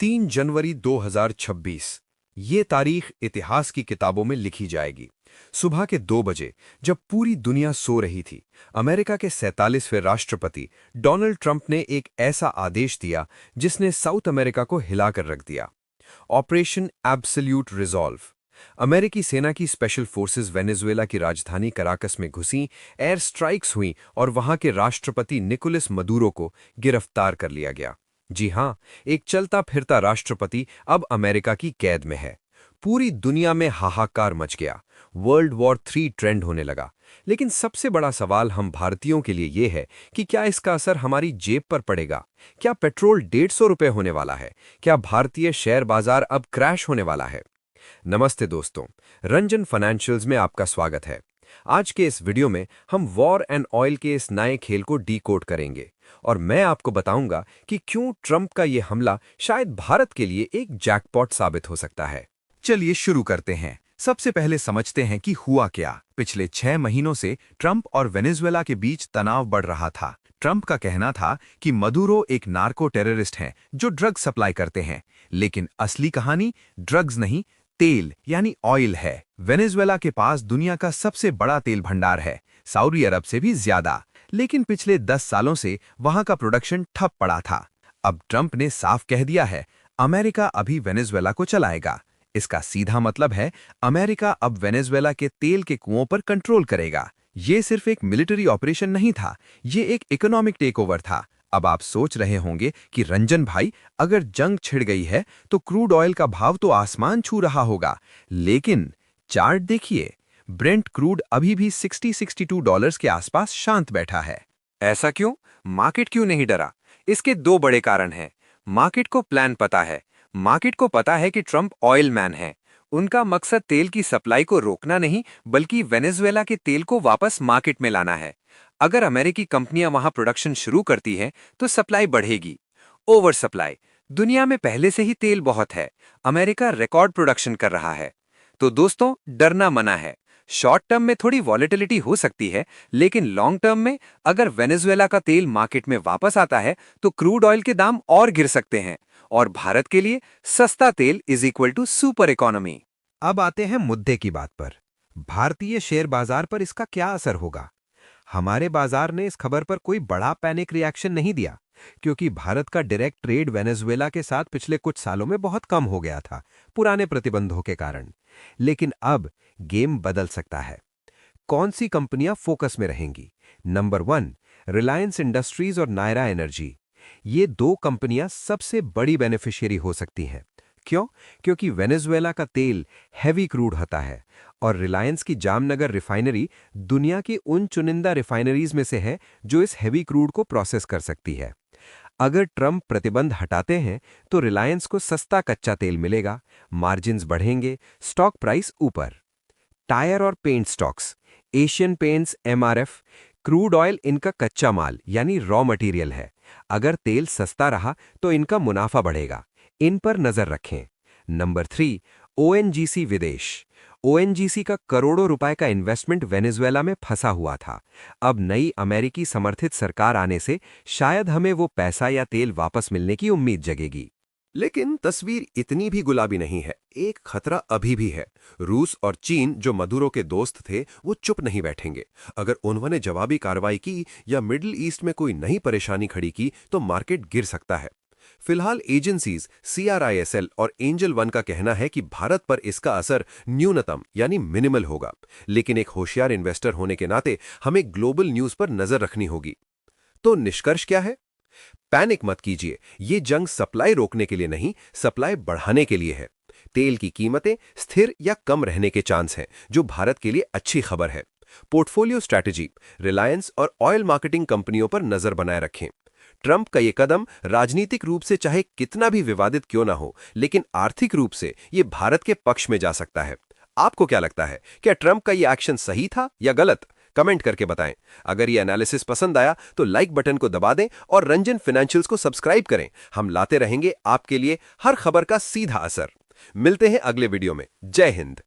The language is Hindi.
3 जनवरी 2026 ये तारीख इतिहास की किताबों में लिखी जाएगी। सुबह के 2 बजे जब पूरी दुनिया सो रही थी, अमेरिका के 47वें राष्ट्रपति डोनाल्ड ट्रंप ने एक ऐसा आदेश दिया जिसने साउथ अमेरिका को हिलाकर रख दिया। Operation absolute resolve. अमेरिकी सेना की स्पेशल फोर्सेस वेनेजुएला की राजधानी कराकस में घुसी, एयर स्ट्राइक्स हुईं और वहां के राष्ट्रपति निकोलस मदुरो को गिरफ्तार कर लिया गया। जी हां, एक चलता फिरता राष्ट्रपति अब अमेरिका की कैद में है। पूरी दुनिया में हाहाकार मच गया। वर्ल्ड वॉर 3 ट्रेंड होने लगा। लेकिन सबसे बड़ा सवाल हम भारतीयों के लिए यह है कि क्या इसका असर हमारी जेब पर पड़ेगा? क्या पेट्रोल 150 रुपए होने वाला है? क्या भारतीय शेयर बाजार अब क्रैश होने वाला है? नमस्ते दोस्तों, रंजन फाइनेंशियल्स में आपका स्वागत है। आज के इस वीडियो में हम वॉर एंड ऑयल के इस नए खेल को डीकोड करेंगे और मैं आपको बताऊंगा कि क्यों ट्रंप का ये हमला शायद भारत के लिए एक जैकपॉट साबित हो सकता है। चलिए शुरू करते हैं। सबसे पहले समझते हैं कि हुआ क्या। पिछले 6 महीनों से ट्रंप और वेनेजुएला के बीच तनाव बढ़ रहा था। ट्रंप का कहना था कि मदुरो एक नार्को टेररिस्ट हैं जो ड्रग्स सप्लाई करते हैं, लेकिन असली कहानी ड्रग्स नहीं, तेल यानी ऑयल है। वेनेजुएला के पास दुनिया का सबसे बड़ा तेल भंडार है, सऊदी अरब से भी ज्यादा। लेकिन पिछले 10 सालों से वहां का प्रोडक्शन ठप पड़ा था। अब ट्रंप ने साफ कह दिया है, अमेरिका अभी वेनेजुएला को चलाएगा। इसका सीधा मतलब है अमेरिका अब वेनेजुएला के तेल के कुओं पर कंट्रोल करेगा। ये सिर्फ एक मिलिट्री ऑपरेशन नहीं था, ये एक इकोनॉमिक टेकओवर था। अब आप सोच रहे होंगे कि रंजन भाई, अगर जंग छिड़ गई है तो क्रूड ऑयल का भाव तो आसमान छू रहा होगा। लेकिन चार्ट देखिए, ब्रेंट क्रूड अभी भी $60-62 के आसपास शांत बैठा है। ऐसा क्यों? मार्केट क्यों नहीं डरा? इसके 2 बड़े कारण हैं। मार्केट को प्लान पता है। मार्केट को पता है कि ट्रंप ऑयल मैन है। उनका मकसद तेल की सप्लाई को रोकना नहीं, बल्कि वेनेजुएला के तेल को वापस मार्केट में लाना है। अगर अमेरिकी कंपनियां वहां प्रोडक्शन शुरू करती हैं, तो सप्लाई बढ़ेगी। Over supply. दुनिया में पहले से ही तेल बहुत है। अमेरिका रिकॉर्ड प्रोडक्शन कर रहा है। तो दोस्तों, डरना मना है। शॉर्ट टर्म में थोड़ी वॉलेटिलिटी हो सकती है, लेकिन लॉन्ग टर्म में अगर वेनेजुएला का तेल मार्केट में वापस आता है तो क्रूड ऑयल के दाम और गिर सकते हैं और भारत के लिए सस्ता तेल is equal to super economy. अब आते हैं मुद्दे की बात पर। भारतीय शेयर बाजार पर इसका क्या असर होगा? हमारे बाजार ने इस खबर पर कोई बड़ा पैनिक रिएक्शन नहीं दिया, क्योंकि भारत का डायरेक्ट ट्रेड वेनेजुएला के साथ पिछले कुछ सालों में बहुत कम हो गया था, पुराने प्रतिबंधों के कारण। लेकिन अब गेम बदल सकता है। कौन सी कंपनियां फोकस में रहेंगी? नंबर 1, रिलायंस इंडस्ट्रीज और नायरा एनर्जी। ये 2 कंपनियां सबसे बड़ी बेनिफिशियरी हो सकती हैं। क्यों? क्योंकि वेनेजुएला का तेल हैवी क्रूड होता है और रिलायंस की जामनगर रिफाइनरी दुनिया की उन चुनिंदा रिफाइनरीज में से है जो इस हैवी क्रूड को प्रोसेस कर सकती है। अगर ट्रंप प्रतिबंध हटाते हैं तो रिलायंस को सस्ता कच्चा तेल मिलेगा, मार्जिन्स बढ़ेंगे, स्टॉक प्राइस ऊपर। टायर और paint stocks, Asian Paints, MRF, crude oil इनका कच्चा माल यानी रॉ मटेरियल है। अगर तेल सस्ता रहा तो इनका मुनाफा बढ़ेगा। इन पर नजर रखें। नंबर 3, ओएनजीसी विदेश। ओएनजीसी का करोड़ों रुपए का इन्वेस्टमेंट वेनेजुएला में फंसा हुआ था। अब नई अमेरिकी समर्थित सरकार आने से शायद हमें वो पैसा या तेल वापस मिलने की उम्मीद जगेगी। लेकिन तस्वीर इतनी भी गुलाबी नहीं है। एक खतरा अभी भी है। रूस और चीन, जो मदुरो के दोस्त थे, वो चुप नहीं बैठेंगे। अगर उन्होंने जवाबी कार्रवाई की या मिडिल ईस्ट में कोई नई परेशानी खड़ी की तो मार्केट गिर सकता है। फिलहाल एजेंसीज CRISL और एंजल वन का कहना है कि भारत पर इसका असर न्यूनतम यानी मिनिमल होगा। लेकिन एक होशियार इन्वेस्टर होने के नाते हमें ग्लोबल न्यूज पर नजर रखनी होगी। तो निष्कर्ष क्या है? पैनिक मत कीजिए। ये जंग सप्लाई रोकने के लिए नहीं, सप्लाई बढ़ाने के लिए है। तेल की कीमतें स्थिर या कम रहने के चांस हैं, जो भारत के लिए अच्छी खबर है। पोर्टफोलियो स्ट्रैटेजी, रिलायंस और ऑयल मार्केटिंग कंपनियों पर नजर बनाए रखें। ट्रंप का ये कदम राजनीतिक रूप से चाहे कितना भी विवादित क्यों ना हो, लेकिन आर्थिक रूप से ये भारत के पक्ष में जा सकता है। आपको क्या लगता है? क्या ट्रंप का ये एक्शन सही था या गलत? कमेंट करके बताएं। अगर ये एनालिसिस पसंद आया तो लाइक बटन को दबा दें और रंजन फाइनेंशियल्स को सब्सक्राइब करें। हम लाते रहेंगे आपके लिए हर खबर का सीधा असर। मिलते हैं अगले वीडियो में। जय हिंद।